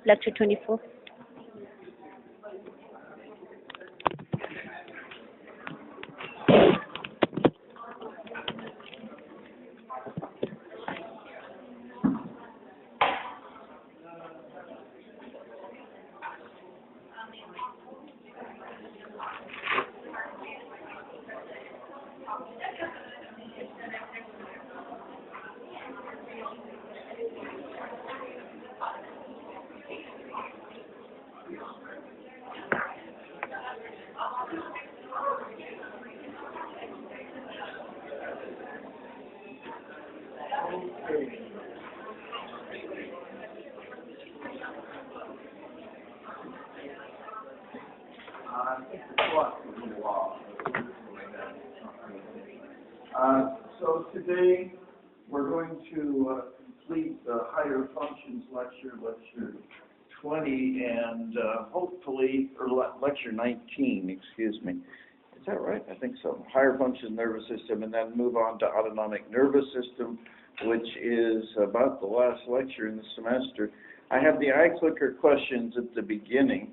Lecture 24. So today we're going to complete the higher functions lecture, lecture 20, and hopefully, or lecture 19, excuse me. Is that right? I think so. Higher functions nervous system, and then move on to autonomic nervous system, which is about the last lecture in the semester. I have the eye clicker questions at the beginning.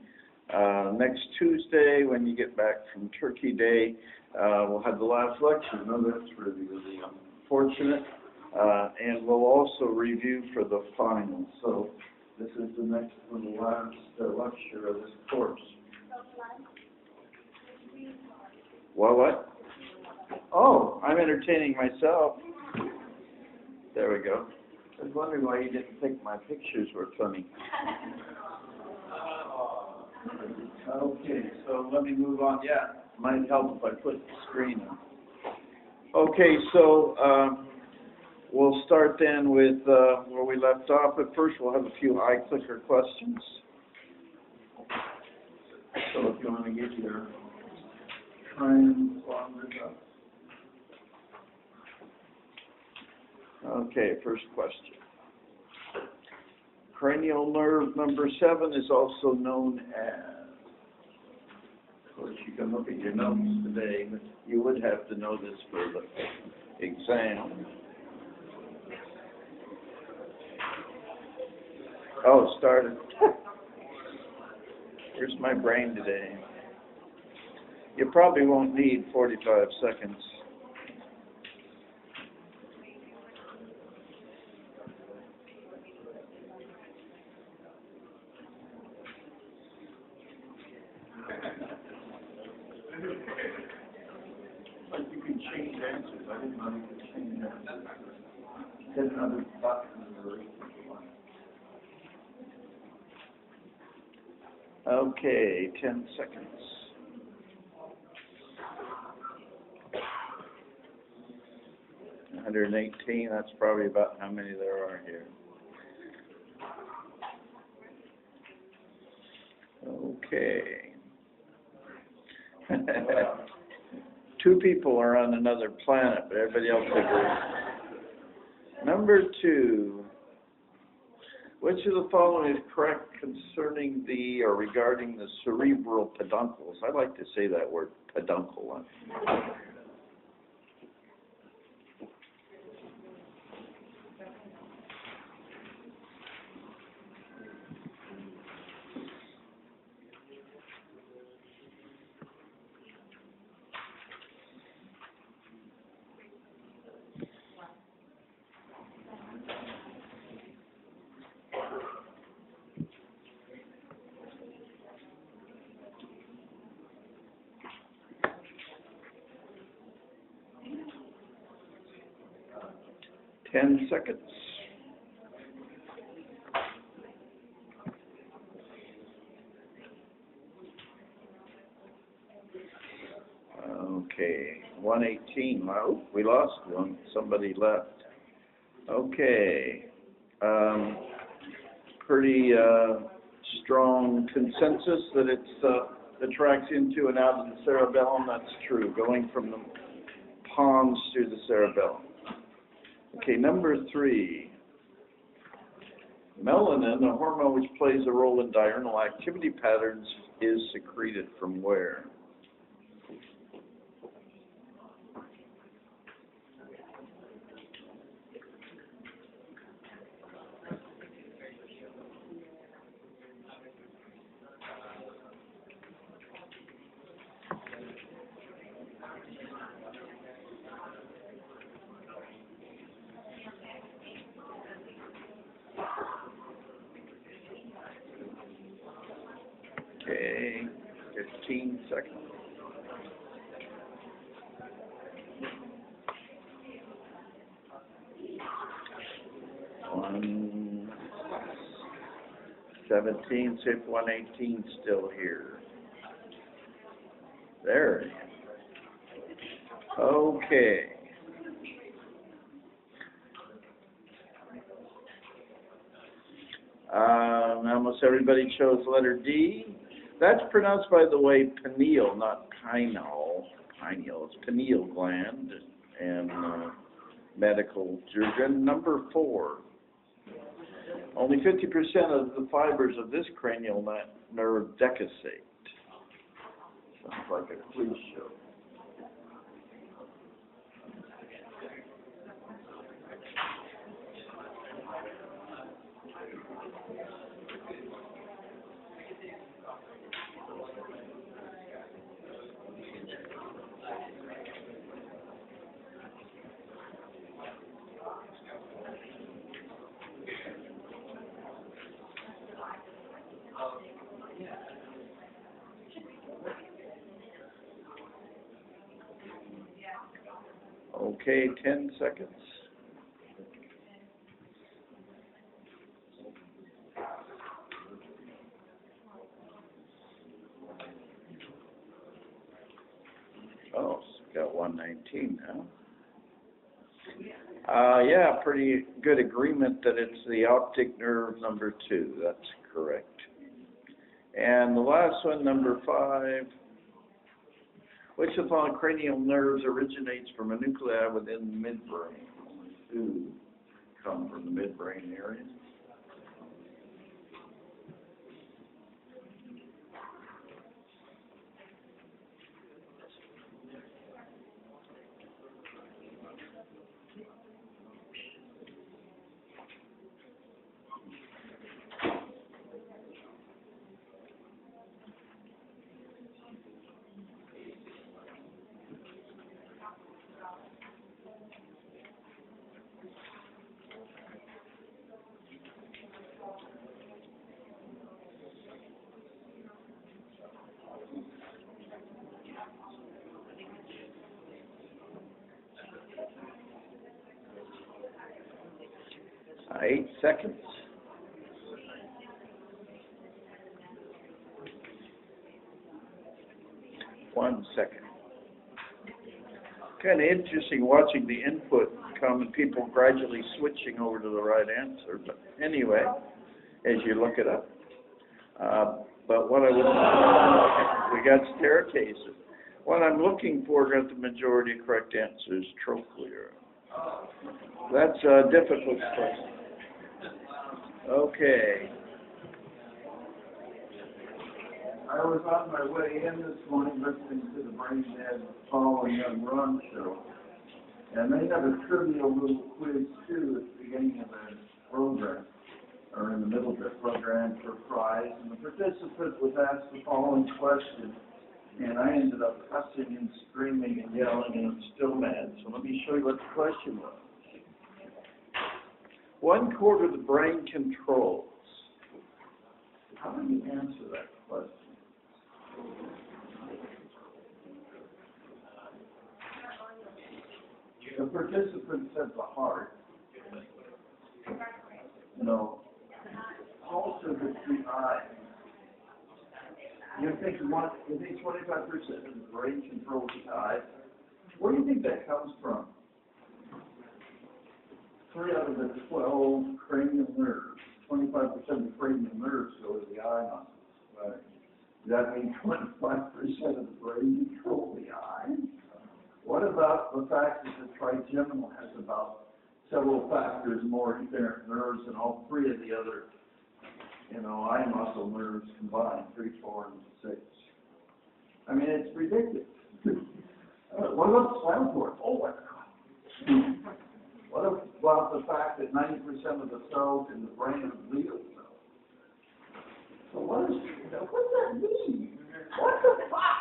Next Tuesday, when you get back from Turkey Day, we'll have the last lecture. No, that's really, really unfortunate. And we'll also review for the final. So this is the next one, the last lecture of this course. What? Oh, I'm entertaining myself. There we go. I was wondering why you didn't think my pictures were funny. Okay, so let me move on. Yeah, might help if I put the screen on. Okay, so we'll start then with where we left off, but first we'll have a few eye clicker questions. So if you want to get your transponders up. Okay, first question. Cranial nerve number 7 is also known as, of course you can look at your notes today, but you would have to know this for the exam. Oh, started. Here's my brain today. You probably won't need 45 seconds. Like you can change answers. I didn't know you could change answers. Hit another button. Okay, 10 seconds. 118, that's probably about how many there are here. Okay. 2 people are on another planet, but everybody else agrees. Number 2. Which of the following is correct concerning the, or regarding the cerebral peduncles? I like to say that word, peduncle. 10 seconds. Okay, 118. Oh, we lost one. Somebody left. Okay. Pretty strong consensus that it tracks into and out of the cerebellum. That's true. Going from the pons to the cerebellum. Okay, number 3. Melanin, a hormone which plays a role in diurnal activity patterns, is secreted from where? Okay, 15 seconds. One 17, see if 118 still here. There it is. Okay. Almost everybody chose letter D. That's pronounced, by the way, pineal, not pineal. Pineal, it's pineal gland, and medical jargon. Number 4. Only 50% of the fibers of this cranial nerve decussate. Sounds like a quiz show. Okay, 10 seconds. Oh, got 119 now. Yeah, pretty good agreement that it's the optic nerve number 2. That's correct. And the last one, number 5. Which of the following cranial nerves originates from a nuclei within the midbrain? Only 2 come from the midbrain area. Eight seconds. One second. Kind of interesting watching the input come and people gradually switching over to the right answer. But anyway, as you look it up. But what I was, we got staircases. What I'm looking for, got the majority of correct answers, trochlear. That's a difficult question. Okay. I was on my way in this morning listening to the Brain Dead Paul and Young Ron show, and they have a trivial little quiz too at the beginning of the program, or in the middle of the program for prize, and the participant was asked the following question, and I ended up cussing and screaming and yelling, and I'm still mad. So let me show you what the question was. 1/4 of the brain controls. How do you answer that question? The participant said the heart. No. Also the 3 eyes. You think 25% of the brain controls the eyes? Where do you think that comes from? 3 out of the 12 cranial nerves, 25% of the cranial nerves go to the eye muscles. Right. Does that mean 25% of the brain control the eye? What about the fact that the trigeminal has about several factors more apparent nerves than all 3 of the other, eye muscle nerves combined, 3, 4, and 6? I mean, it's ridiculous. What about the spinal cord? Oh, my God. What about the fact that 90% of the cells in the brain are glial cells? So what does that mean? What the fuck?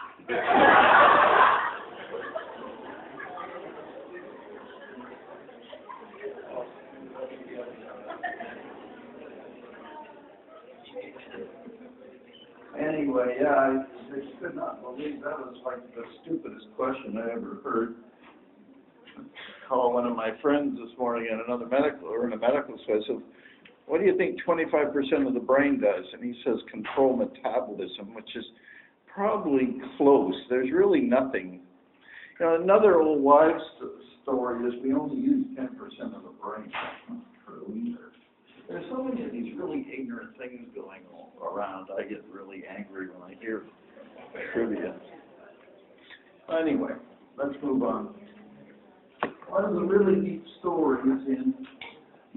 Anyway. anyway, yeah, I could not believe that was like the stupidest question I ever heard. Call one of my friends this morning in a medical school. I said, what do you think 25% of the brain does? And he says control metabolism, which is probably close. There's really nothing. You know, another old wives' story is we only use 10% of the brain. That's not true either. There's so many of these really ignorant things going around. I get really angry when I hear trivia. Anyway, let's move on. One of the really deep stories in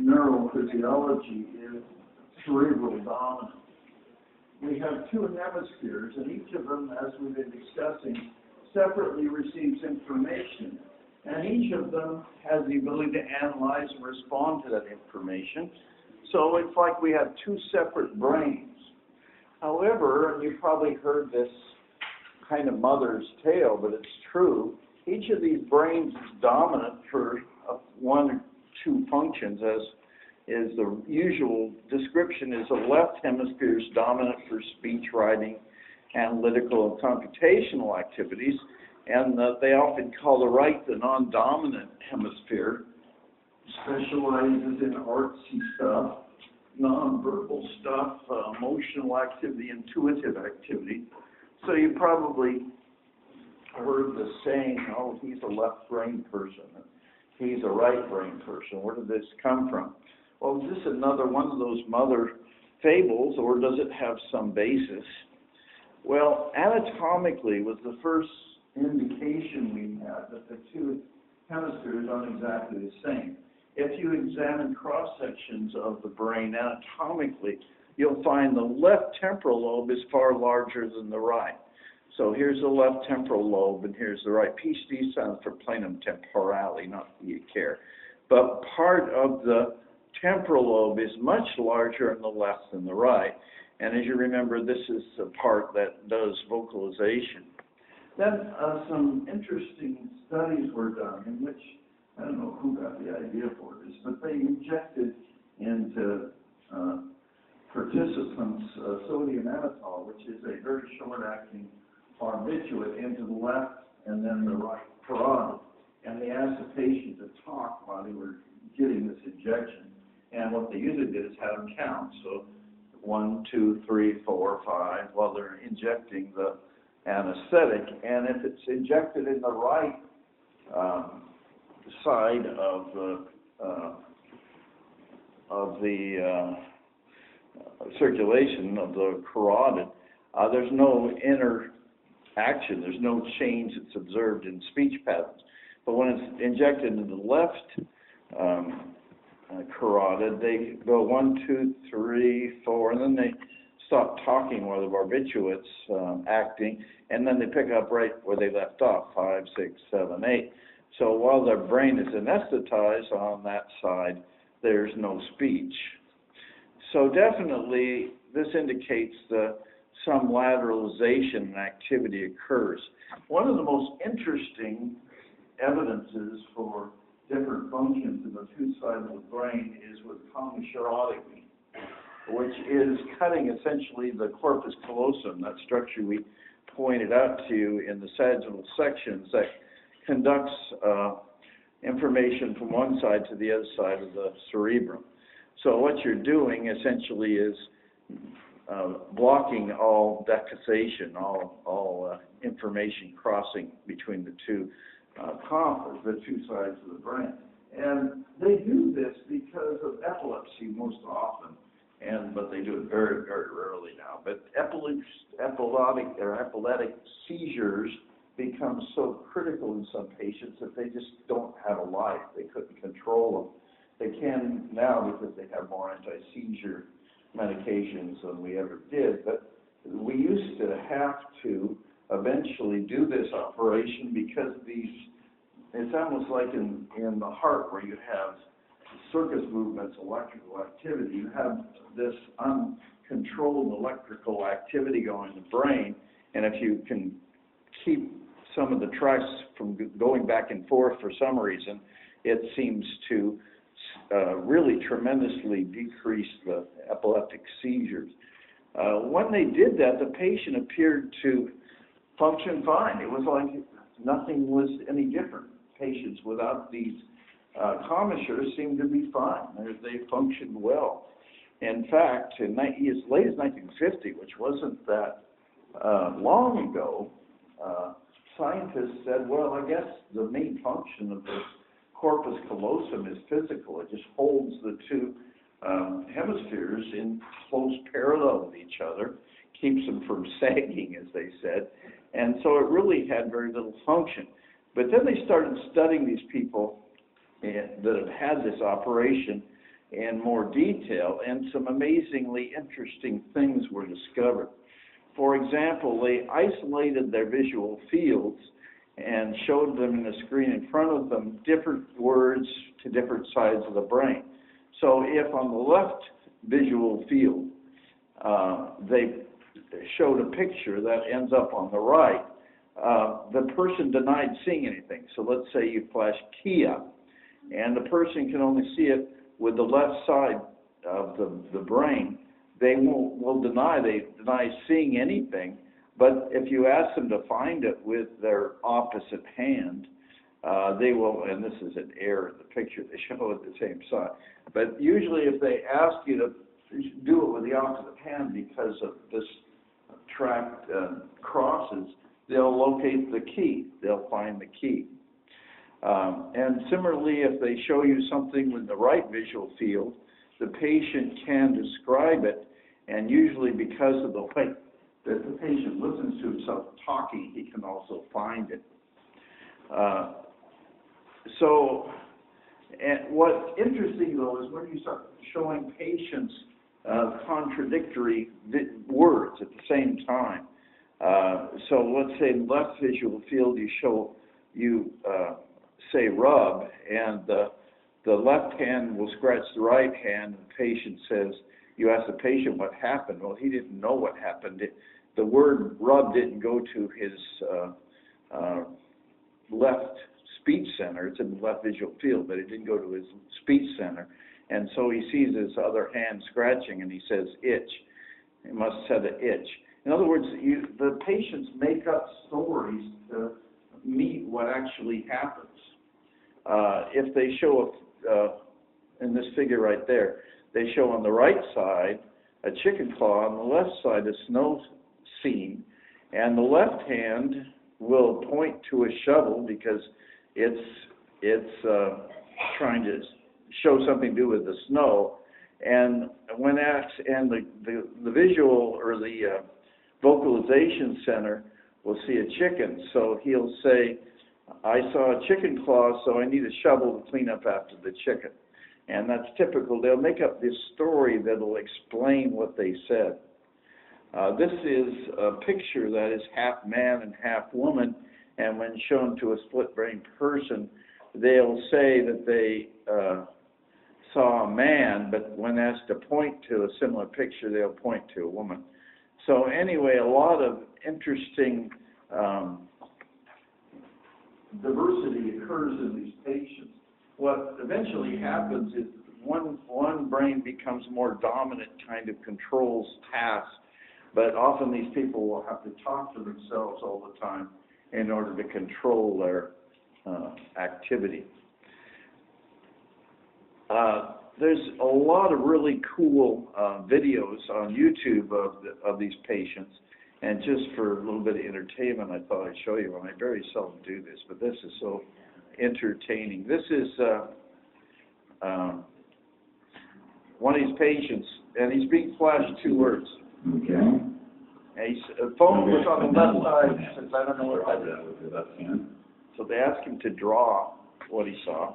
neurophysiology is cerebral dominance. We have two hemispheres, and each of them, as we've been discussing, separately receives information, and each of them has the ability to analyze and respond to that information. So it's like we have two separate brains. However, and you've probably heard this kind of mother's tale, but it's true, each of these brains is dominant for one or two functions, as is the usual description is the left hemisphere is dominant for speech, writing, analytical, and computational activities, and they often call the right the non-dominant hemisphere, specializes in artsy stuff, nonverbal stuff, emotional activity, intuitive activity. So you probably heard the saying, oh, he's a left brain person, he's a right brain person. Where did this come from? Well, is this another one of those mother fables, or does it have some basis? Well, anatomically was the first indication we had that the two hemispheres aren't exactly the same. If you examine cross-sections of the brain anatomically, you'll find the left temporal lobe is far larger than the right. So here's the left temporal lobe, and here's the right. PhD stands for planum temporale, not that you care. But part of the temporal lobe is much larger in the left than the right. And as you remember, this is the part that does vocalization. Then some interesting studies were done in which, I don't know who got the idea for this, but they injected into participants sodium mannitol, which is a very short-acting barbiturate, into the left and then the right carotid. And they asked the patient to talk while they were getting this injection. And what they usually did is have them count. So 1, 2, 3, 4, 5, while they're injecting the anesthetic. And if it's injected in the right side of the circulation of the carotid, there's no inner action. There's no change that's observed in speech patterns. But when it's injected into the left carotid, they go 1, 2, 3, 4, and then they stop talking while the barbiturate's acting, and then they pick up right where they left off, 5, 6, 7, 8. So while their brain is anesthetized on that side, there's no speech. So definitely this indicates that some lateralization and activity occurs. One of the most interesting evidences for different functions in the two sides of the brain is with commissurotomy, which is cutting essentially the corpus callosum, that structure we pointed out to you in the sagittal sections that conducts information from one side to the other side of the cerebrum. So what you're doing essentially is blocking all decussation, all information crossing between the two the two sides of the brain. And they do this because of epilepsy most often, but they do it very, very rarely now. But epileptic seizures become so critical in some patients that they just don't have a life. They couldn't control them. They can now because they have more anti-seizure medications than we ever did. But we used to have to eventually do this operation because it's almost like in the heart where you have circus movements, electrical activity. You have this uncontrolled electrical activity going in the brain, and if you can keep some of the tracks from going back and forth for some reason, it seems to really tremendously decrease the epileptic seizures. When they did that, the patient appeared to function fine. It was like nothing was any different. Patients without these commissures seemed to be fine. They functioned well. In fact, as late as 1950, which wasn't that long ago, scientists said, well, I guess the main function of the corpus callosum is physical. It just holds the two hemispheres in close parallel with each other, keeps them from sagging, as they said, and so it really had very little function. But then they started studying these people that have had this operation in more detail, and some amazingly interesting things were discovered. For example, they isolated their visual fields and showed them in the screen in front of them different words to different sides of the brain. So if on the left visual field they showed a picture that ends up on the right, the person denied seeing anything. So let's say you flash Kia, and the person can only see it with the left side of the brain. They will deny seeing anything, but if you ask them to find it with their opposite hand, they will, and this is an error in the picture, they show it the same side. But usually if they ask you to do it with the opposite hand because of this track crosses, they'll locate the key. They'll find the key. And similarly, if they show you something with the right visual field, the patient can describe it, and usually because of the way that the patient listens to himself talking, he can also find it. And what's interesting, though, is when you start showing patients contradictory words at the same time. So let's say in the left visual field you say rub, and the left hand will scratch the right hand, and the patient says, you ask the patient what happened. Well, he didn't know what happened. The word rub didn't go to his left speech center. It's in the left visual field, but it didn't go to his speech center. And so he sees his other hand scratching, and he says, itch. He must have said an itch. In other words, the patients make up stories to meet what actually happens. If they show, in this figure right there, they show on the right side a chicken claw, on the left side a snow scene, and the left hand will point to a shovel because it's trying to show something to do with the snow. And when asked, and the visual or the vocalization center will see a chicken, so he'll say, I saw a chicken claw, so I need a shovel to clean up after the chicken. And that's typical. They'll make up this story that'll explain what they said. This is a picture that is half man and half woman, and when shown to a split-brain person, they'll say that they saw a man, but when asked to point to a similar picture, they'll point to a woman. So anyway, a lot of interesting diversity occurs in these patients. What eventually happens is one brain becomes more dominant, kind of controls tasks, but often these people will have to talk to themselves all the time in order to control their activity. There's a lot of really cool videos on YouTube of these patients, and just for a little bit of entertainment, I thought I'd show you one. I very seldom do this, but this is so entertaining. This is one of these patients, and he's being flashed two words. Okay. And the phone was on the left side, since I don't know what that is. So they asked him to draw what he saw.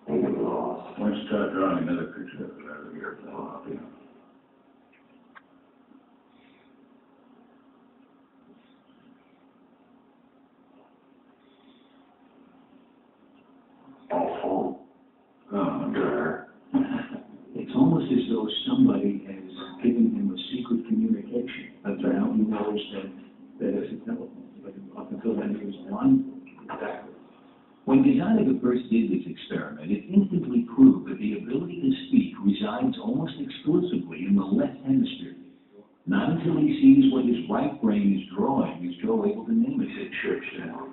Why don't you try drawing another picture of it out of your phone? Oh, God. It's almost as though somebody has given him a secret communication. That's how he knows that it's a telephone. But up until then, he was blind. Exactly. When Designer first did this experiment, it instantly brain is drawing, is Joe able to name it at church now?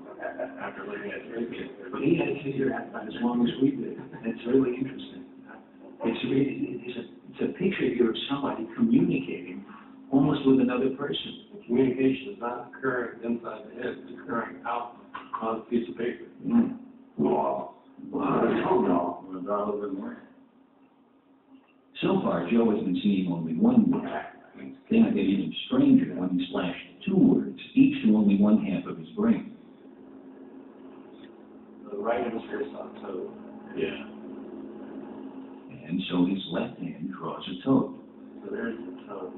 After looking at three kids. But he had to figure out about as long as we did. It's really interesting. It's a picture here of somebody communicating almost with another person. Communication is not occurring inside the head, it's occurring out on a piece of paper. Wow. I don't know. Was that a little bit more? So far, Joe has been seeing only one word. Things get even stranger when he slashed two words, each to only one half of his brain. The right hemisphere is on toe. Yeah. And so his left hand draws a toad. So there's the toe.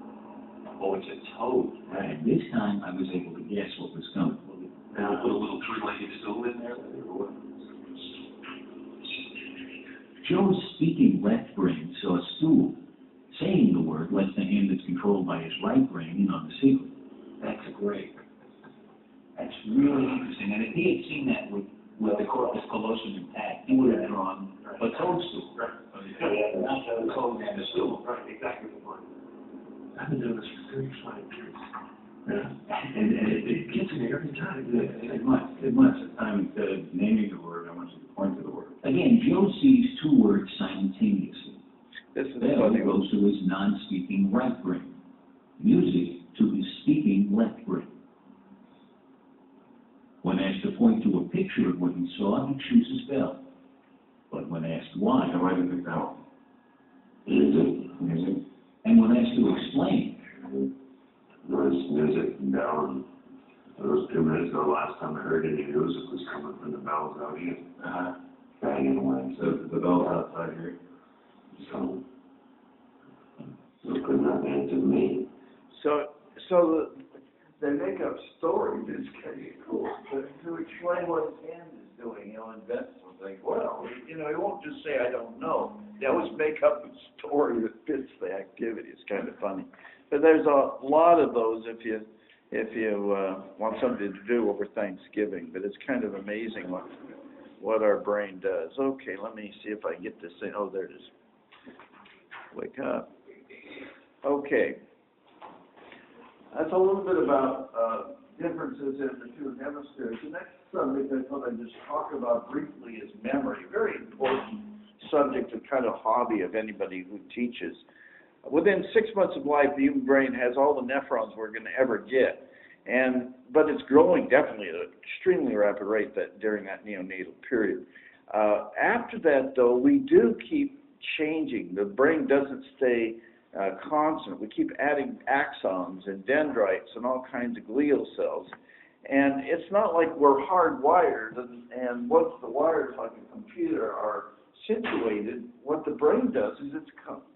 Oh, it's a toad. And this time, I was able to guess what was coming. Now, put a little three-legged stool in there, or what? Joe's speaking left brain saw a stool. Saying the word lets the hand that's controlled by his right brain in on the secret. That's great. That's really interesting. And if he had seen that with the corpus callosum intact, he would have drawn a toadstool. Right. Not a toad and a stool. Right, exactly the point. I've been doing this for 35 years. Yeah. And it gets me every time. It must. At times, instead of naming the word, I want you to point to the word. Again, Joe sees two words simultaneously. This is Bell funny. goes to his non-speaking right brain. Music to his speaking left brain. When asked to point to a picture of what he saw, he chooses Bell. But when asked why, Why did it go? Music. and when asked to explain, Noise music down. It was 2 minutes ago, last time I heard any music was coming from the bells out here, banging away. The bell's outside here. So, it could not answer me. So they make up stories. It's kind of cool. But to explain what his hand is doing, he'll invent something. Well, he won't just say, I don't know. They always make up a story that fits the activity. It's kind of funny. But there's a lot of those if you want something to do over Thanksgiving. But it's kind of amazing what our brain does. Okay, let me see if I can get this thing. Oh, there it is. Wake up. Okay. That's a little bit about differences in the two hemispheres. The next subject I thought I'd just talk about briefly is memory. Very important subject and kind of hobby of anybody who teaches. Within 6 months of life, the human brain has all the nephrons we're going to ever get. But it's growing definitely at an extremely rapid rate during that neonatal period. After that, though, we do keep changing. The brain doesn't stay constant. We keep adding axons and dendrites and all kinds of glial cells. And it's not like we're hardwired and once the wires like a computer are situated, what the brain does is it's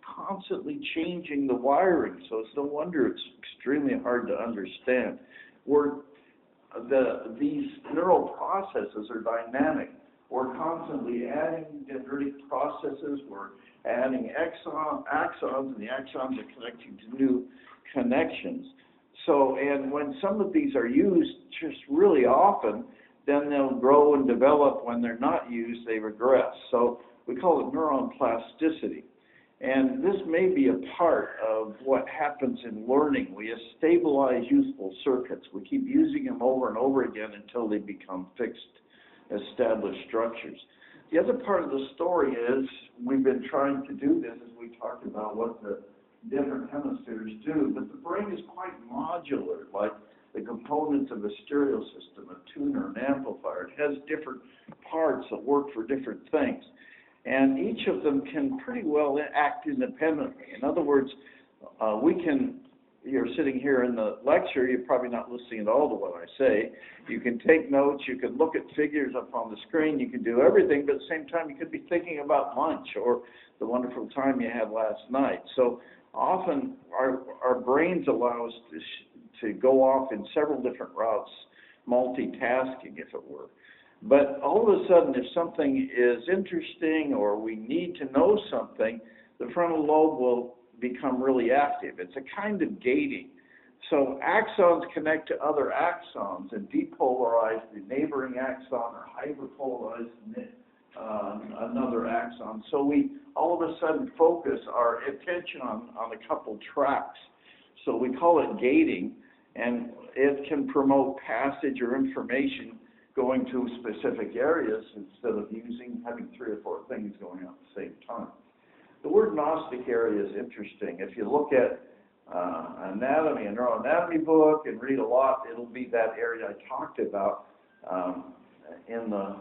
constantly changing the wiring. So it's no wonder it's extremely hard to understand. These neural processes are dynamic. We're constantly adding dendritic processes. We're adding axons, and the axons are connecting to new connections. So, and when some of these are used just really often, then they'll grow and develop. When they're not used, they regress. So we call it neuron plasticity. And this may be a part of what happens in learning. We stabilize useful circuits. We keep using them over and over again until they become fixed, established structures. The other part of the story is we've been trying to do this as we talked about what the different hemispheres do, but the brain is quite modular, like the components of a stereo system, a tuner, an amplifier. It has different parts that work for different things. And each of them can pretty well act independently. In other words, you're sitting here in the lecture, you're probably not listening at all to what I say. You can take notes, you can look at figures up on the screen, you can do everything, but at the same time you could be thinking about lunch or the wonderful time you had last night. So often our brains allow us to go off in several different routes, multitasking, if it were. But all of a sudden, if something is interesting or we need to know something, the frontal lobe will become really active. It's a kind of gating. So axons connect to other axons and depolarize the neighboring axon or hyperpolarize another axon. So we all of a sudden focus our attention on a couple tracks. So we call it gating. and it can promote passage or information going to specific areas instead of having 3 or 4 things going on at the same time. The word Gnostic area is interesting. If you look at anatomy, a neuroanatomy book, and read a lot, it'll be that area I talked about in the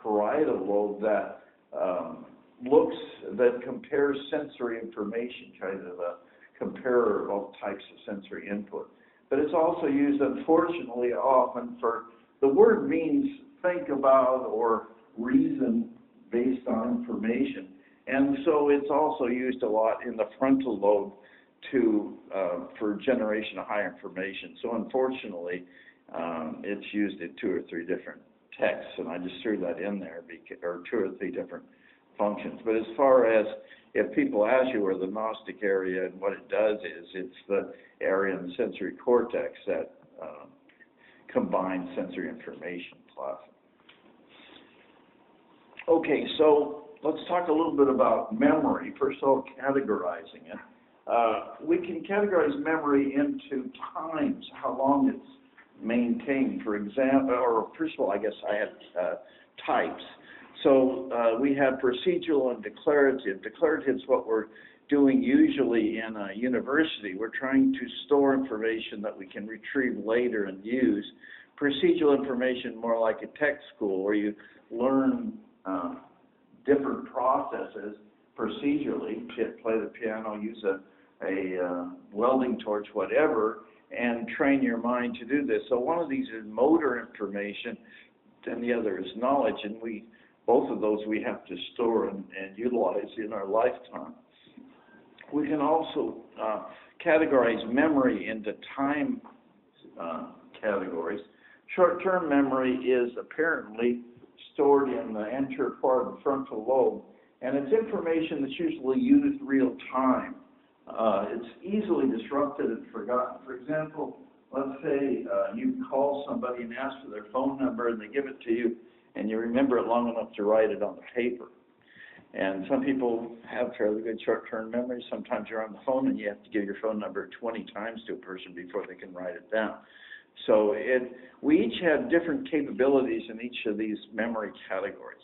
parietal lobe that that compares sensory information, tries to compare all types of sensory input. But it's also used, unfortunately, often for, the word means think about or reason based on information. And so it's also used a lot in the frontal lobe for generation of higher information. So unfortunately, it's used in 2 or 3 different texts, and I just threw that in there, or 2 or 3 different functions. But as far as if people ask you where the Gnostic area and what it does is, it's the area in the sensory cortex that combines sensory information classic. Okay, so let's talk a little bit about memory. First of all, categorizing it. We can categorize memory into times, how long it's maintained. For example, or first of all, I guess I had types. So we have procedural and declarative. Declarative is what we're doing usually in a university. We're trying to store information that we can retrieve later and use. Procedural information, more like a tech school, where you learn different processes procedurally, play the piano, use a welding torch, whatever, and train your mind to do this. So one of these is motor information, and the other is knowledge, and both of those we have to store and utilize in our lifetime. We can also categorize memory into time categories. Short-term memory is apparently stored in the anterior part of the frontal lobe, and it's information that's usually used real time. It's easily disrupted and forgotten. For example, let's say you call somebody and ask for their phone number, and they give it to you, and you remember it long enough to write it on the paper. And some people have fairly good short-term memory. Sometimes you're on the phone and you have to give your phone number 20 times to a person before they can write it down. So we each have different capabilities in each of these memory categories.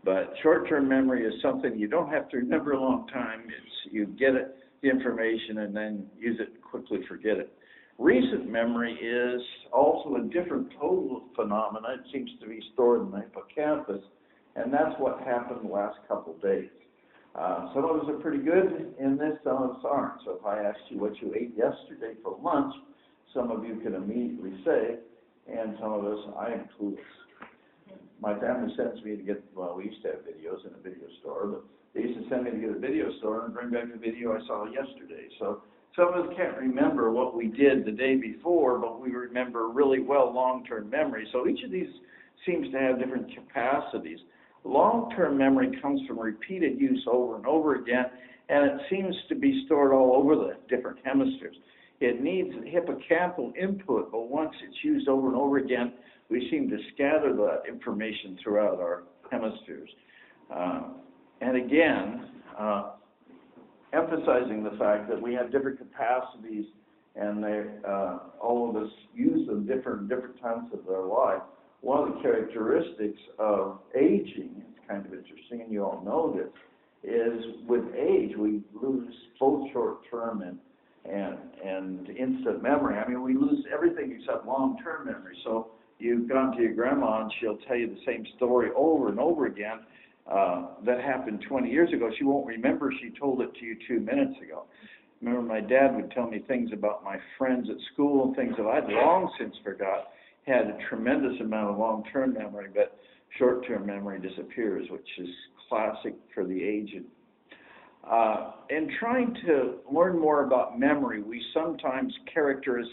But short-term memory is something you don't have to remember a long time. You get it, the information, and then use it, quickly forget it. Recent memory is also a different total phenomenon. It seems to be stored in the hippocampus, and that's what happened the last couple of days. Some of us are pretty good in this, some of us aren't. So if I asked you what you ate yesterday for lunch, some of you can immediately say, and some of us, I am clueless. My family sends me to get, well, we used to have videos in a video store, but they used to send me to get a video store and bring back the video I saw yesterday. So some of us can't remember what we did the day before, but we remember really well long-term memory. So each of these seems to have different capacities. Long-term memory comes from repeated use over and over again, and it seems to be stored all over the different hemispheres. It needs hippocampal input, but once it's used over and over again, we seem to scatter that information throughout our hemispheres. And again, emphasizing the fact that we have different capacities, and all of us use them different times of our life. One of the characteristics of aging, it's kind of interesting, and you all know this, is with age we lose both short-term and instant memory. I mean, we lose everything except long-term memory. So you've gone to your grandma and she'll tell you the same story over and over again that happened 20 years ago. She won't remember she told it to you 2 minutes ago. Remember, my dad would tell me things about my friends at school and things that I'd long since forgot. Had a tremendous amount of long-term memory, but short-term memory disappears, which is classic for the aged. In trying to learn more about memory, we sometimes characterize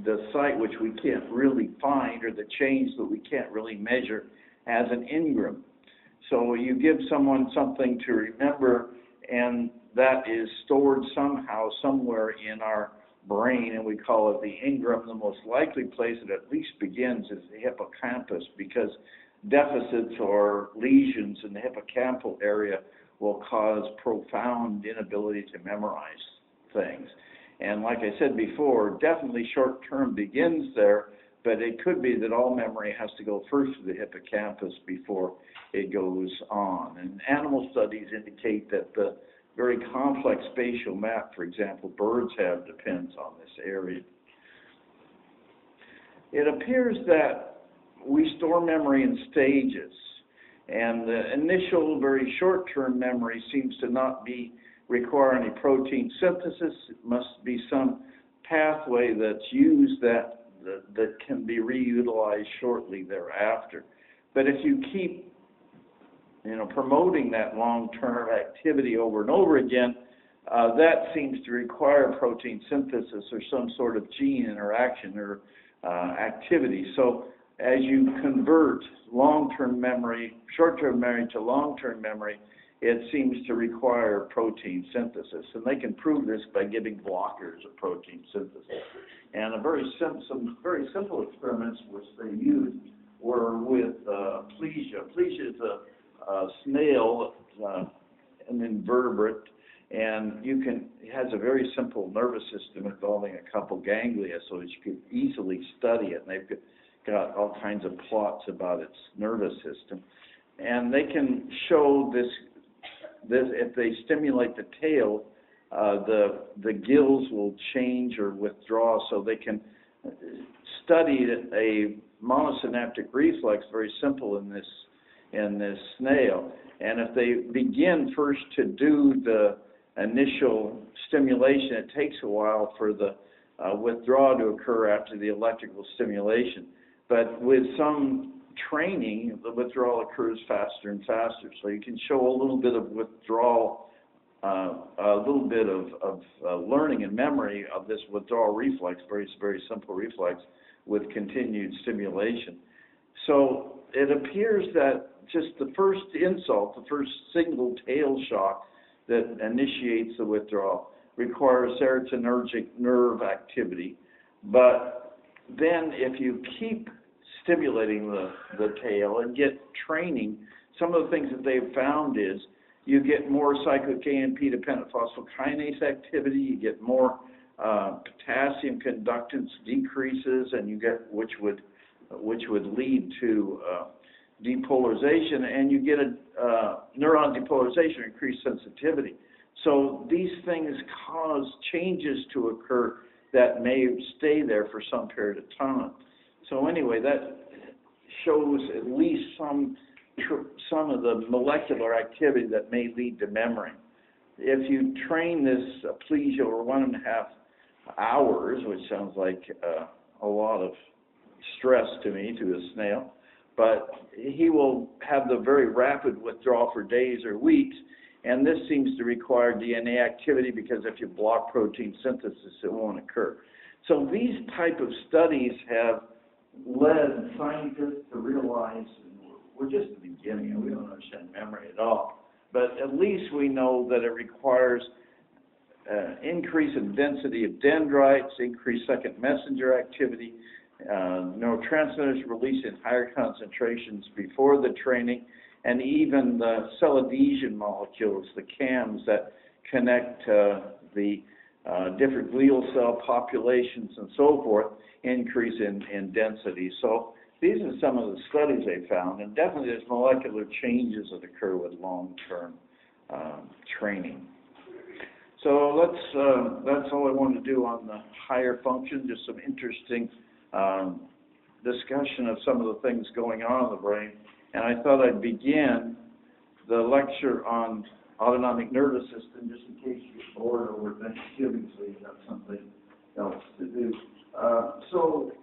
the site which we can't really find, or the change that we can't really measure, as an engram. So you give someone something to remember, and that is stored somehow, somewhere in our brain, and we call it the engram. The most likely place it at least begins is the hippocampus, because deficits or lesions in the hippocampal area will cause profound inability to memorize things. And like I said before, definitely short-term begins there, but it could be that all memory has to go first to the hippocampus before it goes on. And animal studies indicate that the very complex spatial map, for example, birds have, depends on this area. It appears that we store memory in stages, and the initial, very short-term memory seems to not require any protein synthesis. It must be some pathway that's used that can be reutilized shortly thereafter. But if you keep promoting that long-term activity over and over again, that seems to require protein synthesis or some sort of gene interaction or activity. So as you convert long-term memory, short-term memory to long-term memory, it seems to require protein synthesis. And they can prove this by giving blockers of protein synthesis. And some very simple experiments which they used were with Plesia. Plesia is a snail, an invertebrate, and it has a very simple nervous system involving a couple ganglia, so that you could easily study it. And they've got all kinds of plots about its nervous system. And they can show this if they stimulate the tail, the gills will change or withdraw, so they can study a monosynaptic reflex, very simple in this snail. And if they begin first to do the initial stimulation, it takes a while for the withdrawal to occur after the electrical stimulation. But with some training, the withdrawal occurs faster and faster. So you can show a little bit of withdrawal, a little bit of learning and memory of this withdrawal reflex, very, very simple reflex, with continued stimulation. So it appears that just the first insult, the first single tail shock that initiates the withdrawal, requires serotonergic nerve activity. But then if you keep stimulating the tail and get training, some of the things that they've found is you get more cyclic AMP-dependent phosphokinase activity, you get more potassium conductance decreases, and you get which would lead to depolarization, and you get a neuron depolarization, increased sensitivity. So these things cause changes to occur that may stay there for some period of time. So anyway, that shows at least some of the molecular activity that may lead to memory. If you train this Plesia over 1.5 hours, which sounds like a lot of stress to me, to a snail, but he will have the very rapid withdrawal for days or weeks, and this seems to require DNA activity, because if you block protein synthesis, it won't occur. So these type of studies have led scientists to realize, and we're just at the beginning, and we don't understand memory at all, but at least we know that it requires increase in density of dendrites, increased second messenger activity, neurotransmitters released in higher concentrations before the training, and even the cell adhesion molecules, the CAMs that connect the different glial cell populations and so forth, increase in density. So these are some of the studies they found, and definitely there's molecular changes that occur with long-term training. So that's all I want to do on the higher function, just some interesting discussion of some of the things going on in the brain. And I thought I'd begin the lecture on autonomic nervous system, just in case you get bored over Thanksgiving, so you have something else to do. So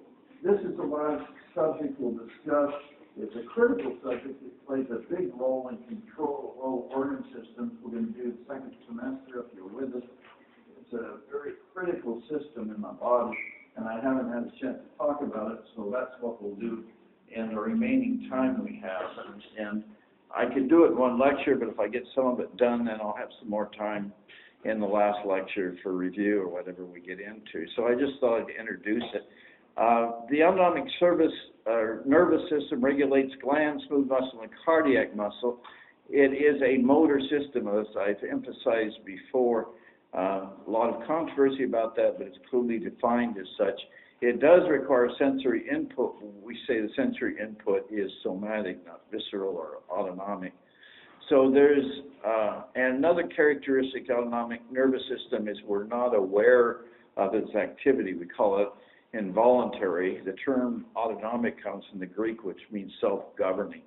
this is the last subject we'll discuss. It's a critical subject. It plays a big role in control of all organ systems. We're going to do the second semester if you're with us. It's a very critical system in my body, and I haven't had a chance to talk about it, so that's what we'll do in the remaining time we have. And I could do it in one lecture, but if I get some of it done, then I'll have some more time in the last lecture for review or whatever we get into. So I just thought I'd introduce it. The autonomic nervous system regulates glands, smooth muscle, and cardiac muscle. It is a motor system, as I've emphasized before. A lot of controversy about that, but it's clearly defined as such. It does require sensory input. We say the sensory input is somatic, not visceral or autonomic. So there's, and another characteristic of autonomic nervous system is we're not aware of its activity. We call it involuntary. The term autonomic comes from the Greek, which means self-governing.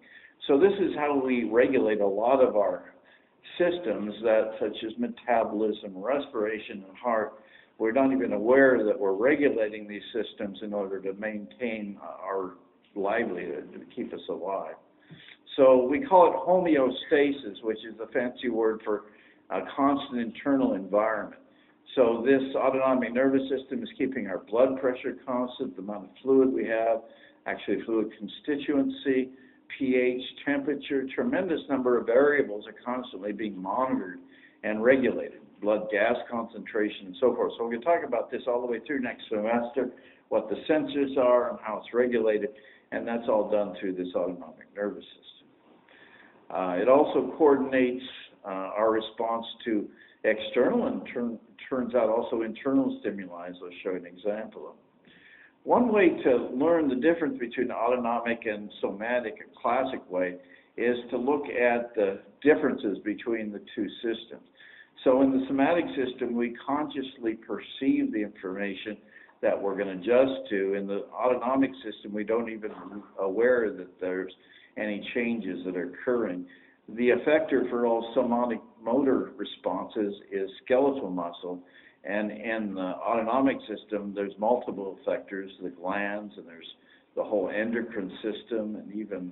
So this is how we regulate a lot of our systems, that such as metabolism, respiration, and heart. We're not even aware that we're regulating these systems in order to maintain our livelihood, to keep us alive. So we call it homeostasis, which is a fancy word for a constant internal environment. So this autonomic nervous system is keeping our blood pressure constant, the amount of fluid we have, actually fluid constituency, pH, temperature, tremendous number of variables are constantly being monitored and regulated, blood gas concentration and so forth. So we're going to talk about this all the way through next semester, what the sensors are and how it's regulated, and that's all done through this autonomic nervous system. It also coordinates our response to external and turns out also internal stimuli, as I'll show you an example of. One way to learn the difference between autonomic and somatic, a classic way, is to look at the differences between the two systems. So in the somatic system, we consciously perceive the information that we're going to adjust to. In the autonomic system, we don't even aware that there's any changes that are occurring. The effector for all somatic motor responses is skeletal muscle, and in the autonomic system, there's multiple effectors, the glands, and there's the whole endocrine system, and even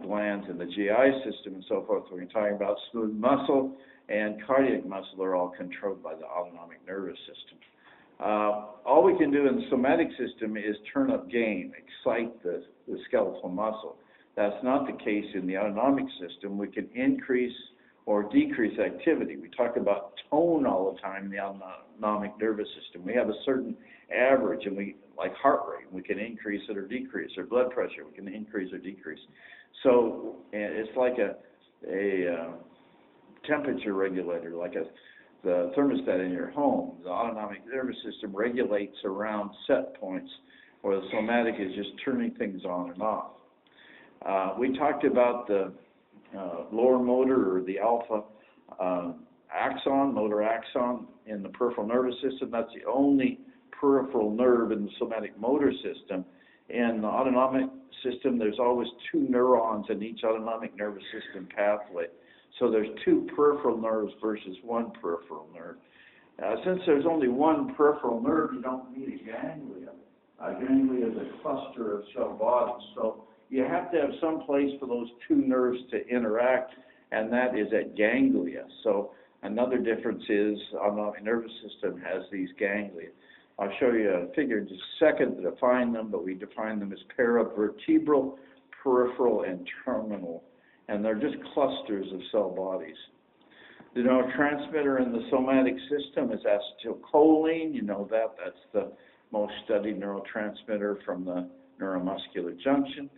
glands in the GI system and so forth. We're talking about smooth muscle and cardiac muscle are all controlled by the autonomic nervous system. All we can do in the somatic system is turn up gain, excite the skeletal muscle. That's not the case in the autonomic system. We can increase or decrease activity. We talk about tone all the time in the autonomic nervous system. We have a certain average, and we, like heart rate, we can increase it or decrease, or blood pressure, we can increase or decrease. So it's like a temperature regulator, like the thermostat in your home. The autonomic nervous system regulates around set points, where the somatic is just turning things on and off. We talked about the lower motor, or the alpha axon, motor axon in the peripheral nervous system. That's the only peripheral nerve in the somatic motor system. In the autonomic system, there's always two neurons in each autonomic nervous system pathway. So there's two peripheral nerves versus one peripheral nerve. Since there's only one peripheral nerve, you don't need a ganglia. A ganglia is a cluster of cell bodies. So you have to have some place for those two nerves to interact, and that is at ganglia. So another difference is autonomic nervous system has these ganglia. I'll show you a figure in just a second to define them, but we define them as paravertebral, peripheral, and terminal. And they're just clusters of cell bodies. The neurotransmitter in the somatic system is acetylcholine. You know that. That's the most studied neurotransmitter from the neuromuscular junction.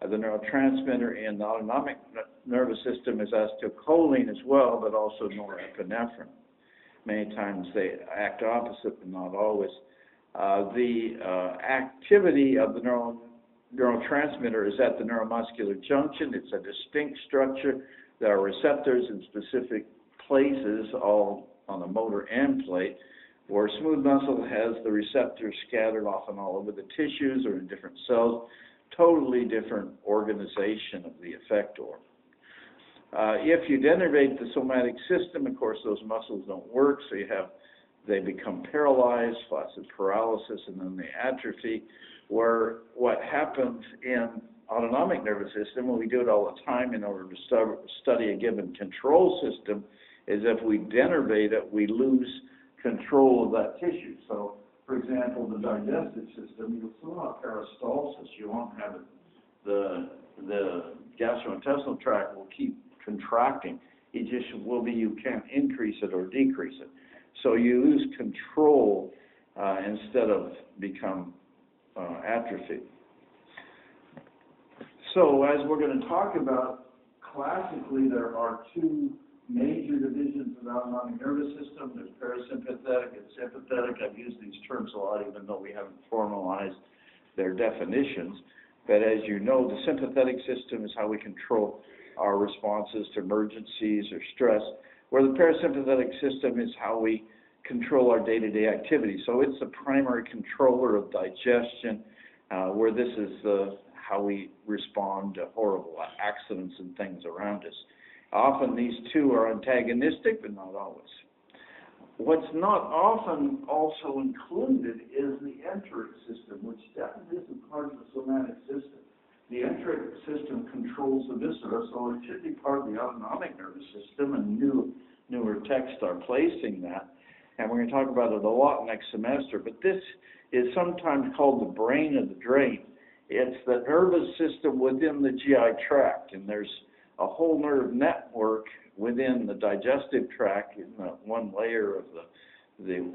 The neurotransmitter in the autonomic nervous system is acetylcholine as well, but also norepinephrine. Many times they act opposite, but not always. The activity of the neurotransmitter is at the neuromuscular junction. It's a distinct structure. There are receptors in specific places, all on the motor end plate, where smooth muscle has the receptors scattered often all over the tissues or in different cells. Totally different organization of the effector. If you denervate the somatic system, of course, those muscles don't work, so they become paralyzed, flaccid paralysis, and then they atrophy. Where what happens in autonomic nervous system, and we do it all the time in order to study a given control system, is if we denervate it, we lose control of that tissue. So, for example, the digestive system, you'll still have peristalsis. You won't have it. The gastrointestinal tract will keep contracting. It just will be, you can't increase it or decrease it. So you lose control instead of become atrophy. So as we're going to talk about, classically there are two major divisions of the autonomic nervous system. There's parasympathetic and sympathetic. I've used these terms a lot, even though we haven't formalized their definitions. But as you know, the sympathetic system is how we control our responses to emergencies or stress, where the parasympathetic system is how we control our day-to-day activities. So it's the primary controller of digestion, where this is how we respond to horrible accidents and things around us. Often these two are antagonistic, but not always. What's not often also included is the enteric system, which definitely isn't part of the somatic system. The enteric system controls the viscera, so it should be part of the autonomic nervous system, and newer texts are placing that. And we're going to talk about it a lot next semester, but this is sometimes called the brain of the drain. It's the nervous system within the GI tract, and there's a whole nerve network within the digestive tract in the one layer of the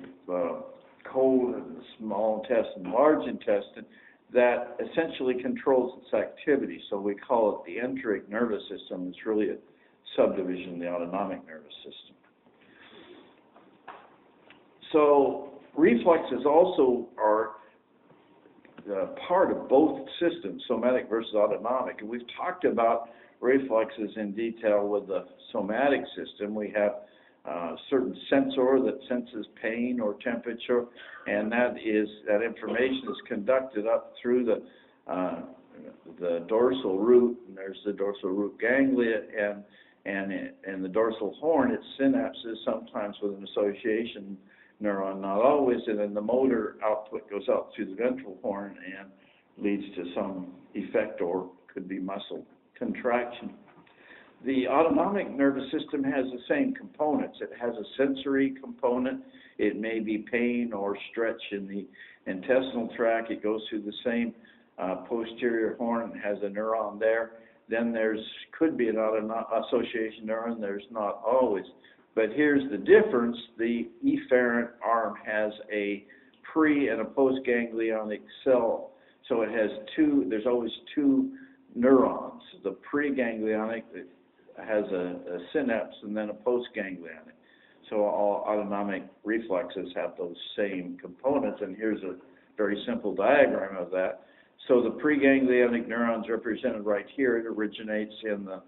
colon, the small intestine, large intestine, that essentially controls its activity. So we call it the enteric nervous system. It's really a subdivision of the autonomic nervous system. So reflexes also are part of both systems, somatic versus autonomic. And we've talked about reflexes in detail with the somatic system. We have a certain sensor that senses pain or temperature, and that information is conducted up through the dorsal root, and there's the dorsal root ganglia, and the dorsal horn. It's synapses, sometimes with an association neuron, not always, and then the motor output goes out through the ventral horn and leads to some effect, or could be muscle contraction. The autonomic nervous system has the same components. It has a sensory component. It may be pain or stretch in the intestinal tract. It goes through the same posterior horn and has a neuron there. Then could be an association neuron. There's not always. But here's the difference. The efferent arm has a pre- and a postganglionic cell. So it has there's always two neurons. The preganglionic has a synapse and then a postganglionic. So all autonomic reflexes have those same components, and here's a very simple diagram of that. So the preganglionic neurons represented right here. It originates in the